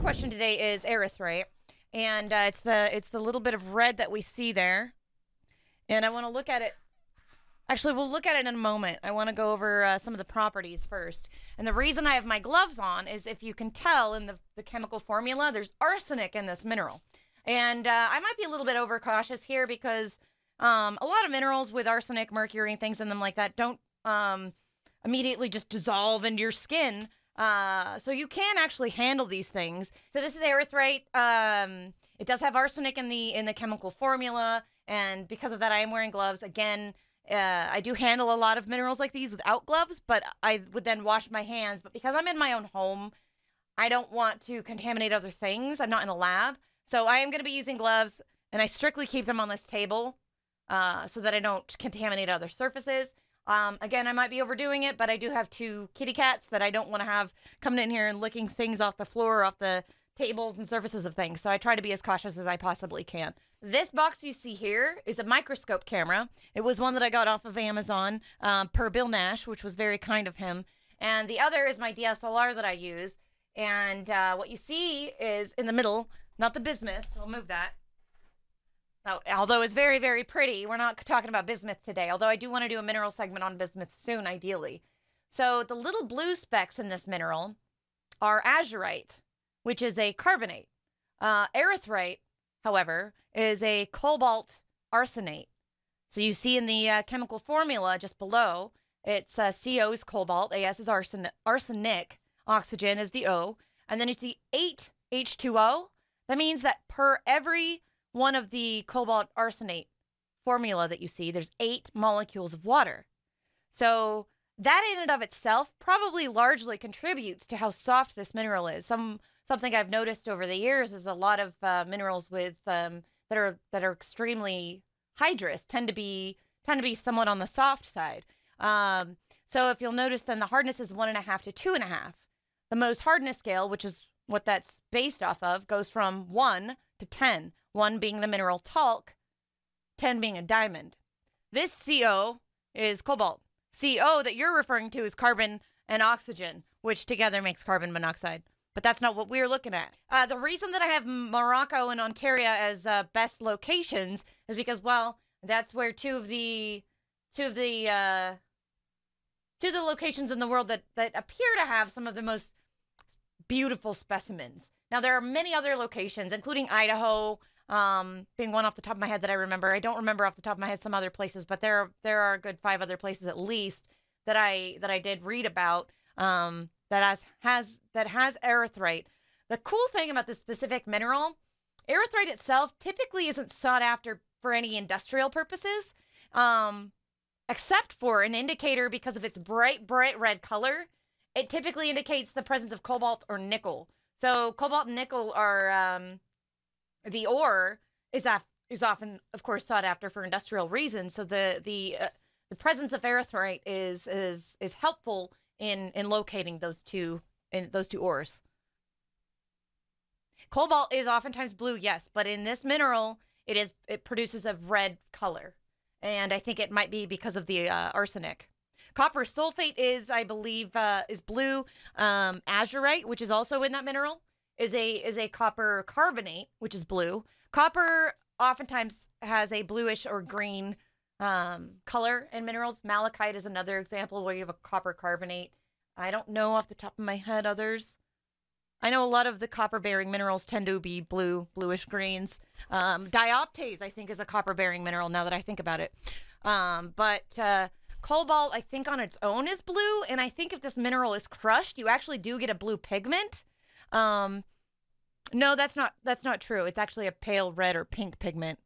question today is erythrite, and it's the little bit of red that we see there. And I want to look at it. Actually, we'll look at it in a moment. I want to go over some of the properties first. And the reason I have my gloves on is, if you can tell in the chemical formula, there's arsenic in this mineral. And I might be a little bit overcautious here because a lot of minerals with arsenic, mercury, and things in them like that don't immediately just dissolve into your skin. So you can actually handle these things. So this is erythrite. It does have arsenic in the chemical formula, and because of that, I am wearing gloves. Again, I do handle a lot of minerals like these without gloves, but I would then wash my hands. But because I'm in my own home, I don't want to contaminate other things. I'm not in a lab. So I am going to be using gloves, and I strictly keep them on this table so that I don't contaminate other surfaces. Again, I might be overdoing it, but I do have 2 kitty cats that I don't want to have coming in here and licking things off the floor, off the tables and surfaces of things. So I try to be as cautious as I possibly can. This box you see here is a microscope camera. It was one that I got off of Amazon per Bill Nash, which was very kind of him. And the other is my DSLR that I use. And what you see is in the middle, not the bismuth. I'll move that. Now, although it's very, very pretty, we're not talking about bismuth today, although I do want to do a mineral segment on bismuth soon, ideally. So the little blue specks in this mineral are azurite, which is a carbonate. Erythrite, however, is a cobalt arsenate. So you see in the chemical formula just below, it's CO is cobalt, AS is arsenic, oxygen is the O, and then you see 8 H2O. That means that per every one of the cobalt arsenate formula that you see, there's 8 molecules of water. So that in and of itself probably largely contributes to how soft this mineral is. Something I've noticed over the years is a lot of minerals with that are extremely hydrous tend to be somewhat on the soft side. So if you'll notice, then the hardness is 1.5 to 2.5. The most hardness scale, which is what that's based off of, goes from 1 to 10. 1 being the mineral talc, 10 being a diamond. This CO is cobalt. CO that you're referring to is carbon and oxygen, which together makes carbon monoxide. But that's not what we're looking at. The reason that I have Morocco and Ontario as best locations is because, well, that's where two of the locations in the world that appear to have some of the most beautiful specimens. Now, there are many other locations, including Idaho, being one off the top of my head that I remember. I don't remember off the top of my head some other places, but there are a good 5 other places at least that I did read about that has erythrite. The cool thing about this specific mineral, erythrite itself typically isn't sought after for any industrial purposes, except for an indicator because of its bright red color. It typically indicates the presence of cobalt or nickel. So cobalt and nickel are the ore is often, of course, sought after for industrial reasons. So the presence of erythrite is helpful in locating those two ores. Cobalt is oftentimes blue, yes, but in this mineral, it produces a red color, and I think it might be because of the arsenic. Copper sulfate is, I believe, is blue. Azurite, which is also in that mineral, is a copper carbonate, which is blue. Copper oftentimes has a bluish or green color in minerals. Malachite is another example where you have a copper carbonate. I don't know off the top of my head others. I know a lot of the copper-bearing minerals tend to be bluish greens. Dioptase, I think, is a copper-bearing mineral now that I think about it. But cobalt, I think on its own is blue, and I think if this mineral is crushed, you actually do get a blue pigment. No, that's not true. It's actually a pale red or pink pigment.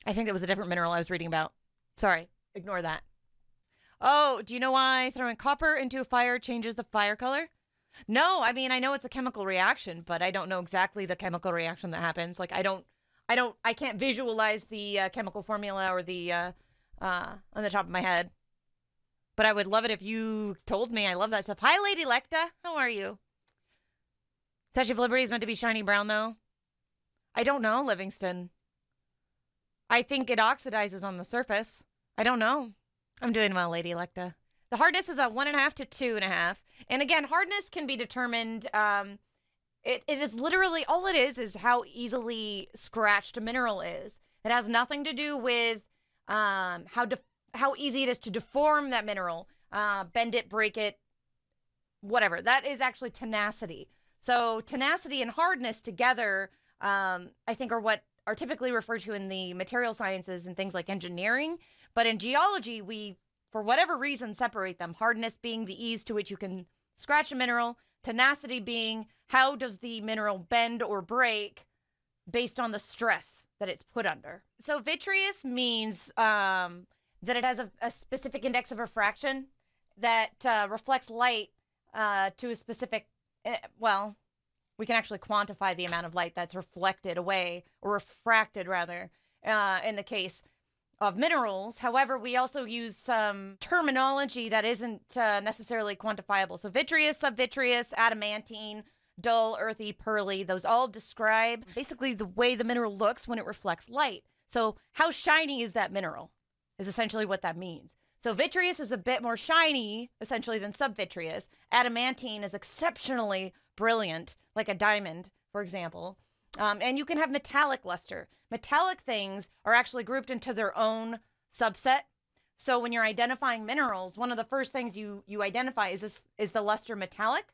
I think that was a different mineral I was reading about. Sorry, ignore that. Oh, do you know why throwing copper into a fire changes the fire color? No, I mean, I know it's a chemical reaction, but I don't know exactly the chemical reaction that happens. Like, I can't visualize the chemical formula or the on the top of my head. But I would love it if you told me. I love that stuff. Hi, Lady Lecta. How are you? Statue of Liberty is meant to be shiny brown, though. I don't know, Livingston. I think it oxidizes on the surface. I don't know. I'm doing well, Lady Electa. The hardness is at 1.5 to 2.5. And again, hardness can be determined It is literally, all it is how easily scratched a mineral is. It has nothing to do with how easy it is to deform that mineral, bend it, break it, whatever. That is actually tenacity. So tenacity and hardness together, I think, are what are typically referred to in the material sciences and things like engineering. But in geology, we, for whatever reason, separate them. Hardness being the ease to which you can scratch a mineral, tenacity being how does the mineral bend or break based on the stress that it's put under. So vitreous means that it has a specific index of refraction that reflects light to a specific, well, we can actually quantify the amount of light that's reflected away, or refracted rather, in the case of minerals. However, we also use some terminology that isn't necessarily quantifiable. So vitreous, subvitreous, adamantine, dull, earthy, pearly, those all describe basically the way the mineral looks when it reflects light. So how shiny is that mineral is essentially what that means. So vitreous is a bit more shiny, essentially, than subvitreous. Adamantine is exceptionally brilliant, like a diamond, for example. And you can have metallic luster. Metallic things are actually grouped into their own subset. So when you're identifying minerals, one of the first things you identify is the luster metallic,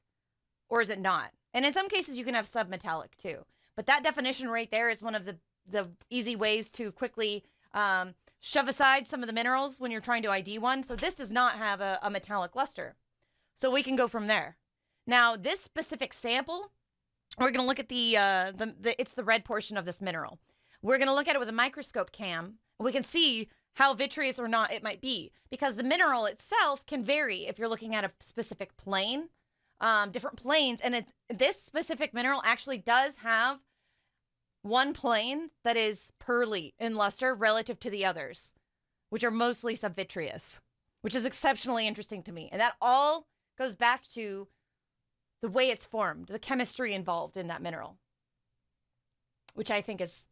or is it not? And in some cases, you can have submetallic too. But that definition right there is one of the easy ways to quickly shove aside some of the minerals when you're trying to ID one. So this does not have a metallic luster. So we can go from there. Now, this specific sample, we're going to look at it's the red portion of this mineral. We're going to look at it with a microscope cam, and we can see how vitreous or not it might be, because the mineral itself can vary if you're looking at a specific plane, different planes. And this specific mineral actually does have one plane that is pearly in luster relative to the others, which are mostly subvitreous, which is exceptionally interesting to me. And that all goes back to the way it's formed, the chemistry involved in that mineral, which I think is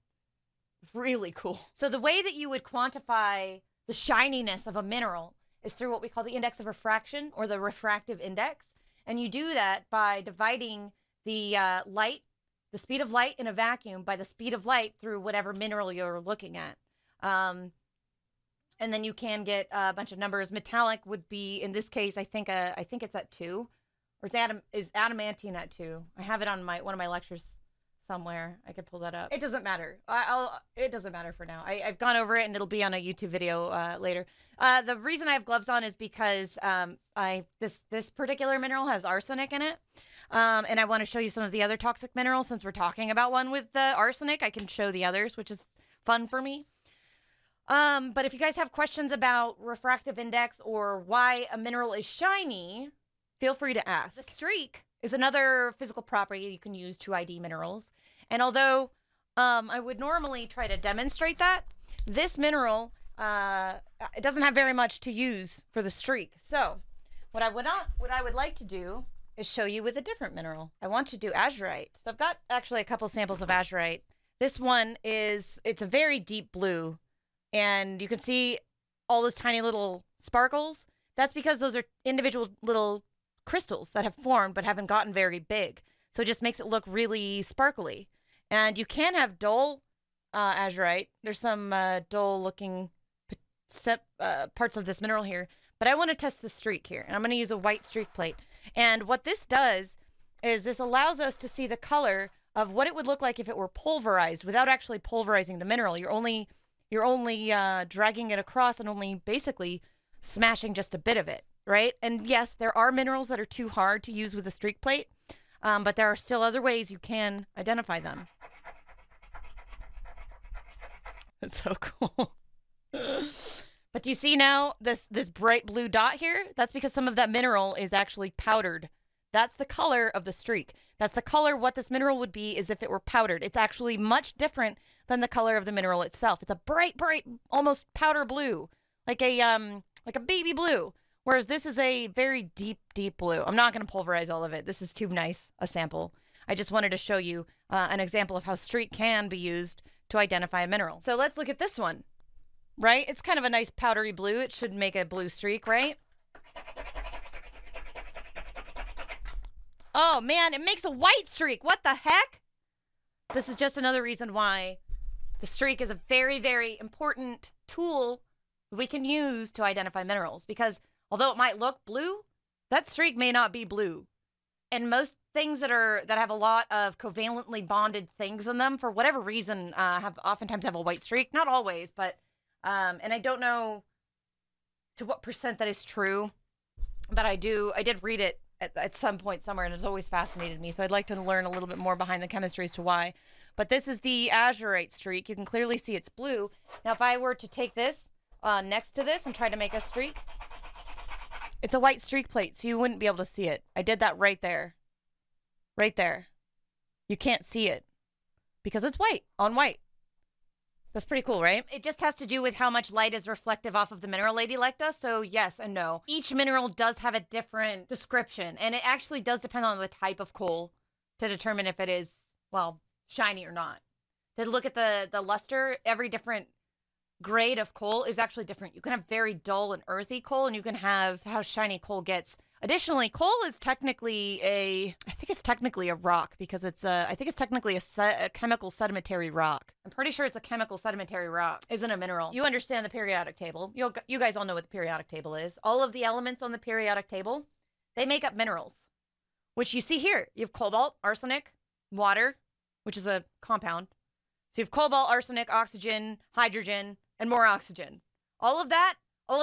really cool. So the way that you would quantify the shininess of a mineral is through what we call the index of refraction, or the refractive index. And you do that by dividing the the speed of light in a vacuum by the speed of light through whatever mineral you're looking at. And then you can get a bunch of numbers. Metallic would be, in this case, I think it's at 2. Or is adamantine at 2? I have it on one of my lectures somewhere. I could pull that up. It doesn't matter. It doesn't matter for now. I've gone over it, and it'll be on a YouTube video later. The reason I have gloves on is because this particular mineral has arsenic in it. And I want to show you some of the other toxic minerals. Since we're talking about one with the arsenic, I can show the others, which is fun for me. But if you guys have questions about refractive index or why a mineral is shiny, feel free to ask. The streak is another physical property you can use to ID minerals. And although I would normally try to demonstrate that, this mineral, it doesn't have very much to use for the streak. So what I would like to do is show you with a different mineral. I want to do Azurite. So I've got actually a couple samples of Azurite. This one it's a very deep blue, and you can see all those tiny little sparkles. That's because those are individual little crystals that have formed but haven't gotten very big. So it just makes it look really sparkly. And you can have dull Azurite. There's some dull looking parts of this mineral here, but I want to test the streak here, and I'm going to use a white streak plate. And what this does is this allows us to see the color of what it would look like if it were pulverized without actually pulverizing the mineral. You're only dragging it across and only basically smashing just a bit of it, right? And yes, there are minerals that are too hard to use with a streak plate, but there are still other ways you can identify them. That's so cool. But do you see now this bright blue dot here? That's because some of that mineral is actually powdered. That's the color of the streak. That's the color what this mineral would be is if it were powdered. It's actually much different than the color of the mineral itself. It's a bright, almost powder blue, like a baby blue. Whereas this is a very deep, deep blue. I'm not going to pulverize all of it. This is too nice a sample. I just wanted to show you an example of how streak can be used to identify a mineral. So let's look at this one. Right? It's kind of a nice powdery blue. It should make a blue streak, right? Oh, man, it makes a white streak. What the heck? This is just another reason why the streak is a very, very important tool we can use to identify minerals. Because although it might look blue, that streak may not be blue. And most things that have a lot of covalently bonded things in them, for whatever reason, oftentimes have a white streak. Not always, but and I don't know to what percent that is true, but I did read it at some point somewhere, and it's always fascinated me. So I'd like to learn a little bit more behind the chemistry as to why. But this is the Azurite streak. You can clearly see it's blue. Now, if I were to take this next to this and try to make a streak, it's a white streak plate, so you wouldn't be able to see it. I did that right there. Right there. You can't see it because it's white on white. That's pretty cool, right? It just has to do with how much light is reflective off of the mineral, Lady Lecta. So yes and no. Each mineral does have a different description, and it actually does depend on the type of coal to determine if it is, well, shiny or not. To look at the luster, every different grade of coal is actually different. You can have very dull and earthy coal, and you can have how shiny coal gets. Additionally, coal is technically I think it's technically a rock because I think it's technically a chemical sedimentary rock. I'm pretty sure it's a chemical sedimentary rock. Isn't a mineral. You understand the periodic table. You guys all know what the periodic table is. All of the elements on the periodic table, they make up minerals, which you see here. You have cobalt, arsenic, water, which is a compound. So you have cobalt, arsenic, oxygen, hydrogen, and more oxygen. All of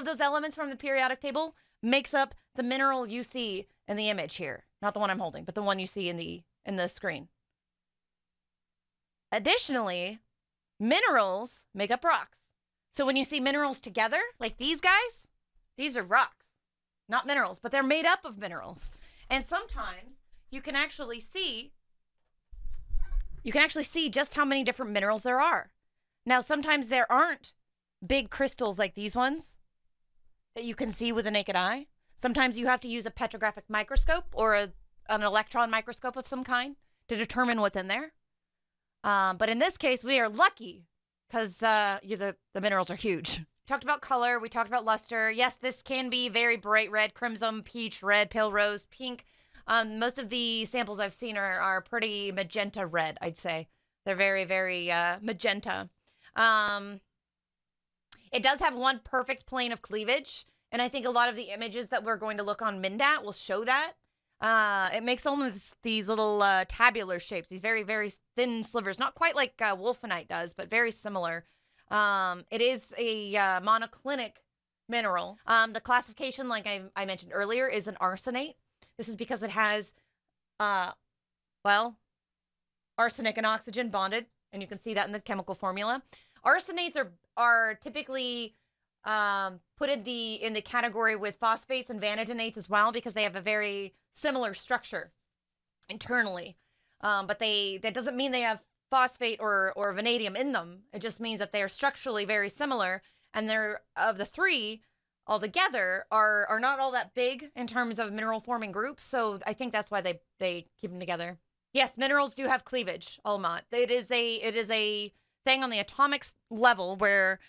those elements from the periodic table makes up the mineral you see in the image here. Not the one I'm holding, but the one you see in the screen. Additionally, minerals make up rocks. So when you see minerals together, like these guys, these are rocks, not minerals, but they're made up of minerals. And sometimes you can actually see just how many different minerals there are. Now, sometimes there aren't big crystals like these ones that you can see with the naked eye. Sometimes you have to use a petrographic microscope or an electron microscope of some kind to determine what's in there. But in this case, we are lucky because the minerals are huge. We talked about color. We talked about luster. Yes, this can be very bright red, crimson, peach, red, pale rose, pink. Most of the samples I've seen are pretty magenta red, I'd say. They're very, very magenta. It does have one perfect plane of cleavage, and I think a lot of the images that we're going to look on MinDat will show that. It makes almost these little tabular shapes, these very, very thin slivers, not quite like wolfenite does, but very similar. It is a monoclinic mineral. The classification, like I mentioned earlier, is an arsenate. This is because it has, arsenic and oxygen bonded, and you can see that in the chemical formula. Arsenates are typically put in the category with phosphates and vanadinates as well because they have a very similar structure internally. But that doesn't mean they have phosphate or vanadium in them. It just means that they are structurally very similar, and they're, of the three altogether, are not all that big in terms of mineral forming groups. So I think that's why they keep them together. Yes, minerals do have cleavage, Almat. It is a thing on the atomic level where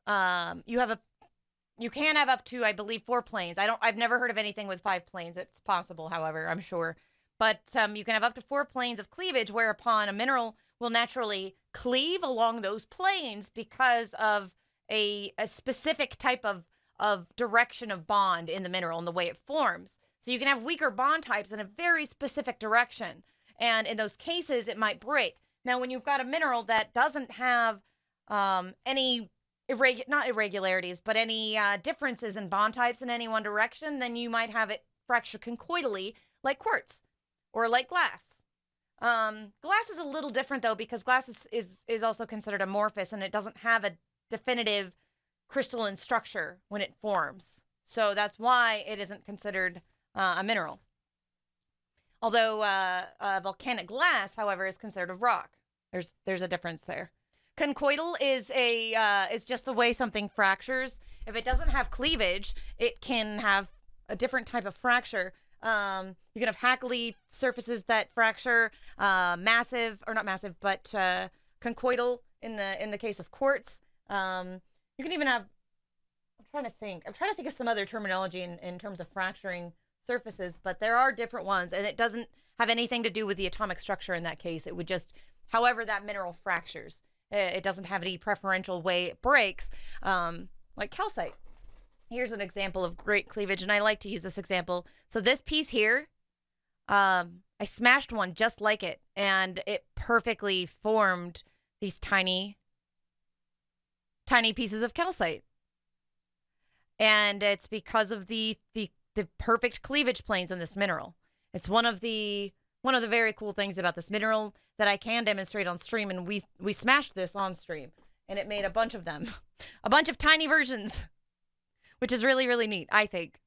you can have up to, I believe, 4 planes. I've never heard of anything with 5 planes. It's possible, however, I'm sure. But you can have up to 4 planes of cleavage, whereupon a mineral will naturally cleave along those planes because of a specific type of direction of bond in the mineral and the way it forms. So you can have weaker bond types in a very specific direction. And in those cases, it might break. Now, when you've got a mineral that doesn't have any not irregularities, but any differences in bond types in any one direction, then you might have it fracture conchoidally like quartz or like glass. Glass is a little different, though, because glass is also considered amorphous, and it doesn't have a definitive crystalline structure when it forms. So that's why it isn't considered a mineral. Although volcanic glass, however, is considered a rock. There's a difference there. Conchoidal is just the way something fractures. If it doesn't have cleavage, it can have a different type of fracture. You can have hackly surfaces that fracture, massive, or not massive, but conchoidal in the case of quartz. You can even have, I'm trying to think of some other terminology in terms of fracturing surfaces, but there are different ones, and it doesn't have anything to do with the atomic structure in that case. It would just, however that mineral fractures. It doesn't have any preferential way it breaks, like calcite. Here's an example of great cleavage, and I like to use this example. So this piece here, I smashed one just like it, and it perfectly formed these tiny, tiny pieces of calcite. And it's because of the perfect cleavage planes in this mineral. It's one of the very cool things about this mineral that I can demonstrate on stream, and we smashed this on stream, and it made a bunch of them, a bunch of tiny versions, which is really, really neat, I think.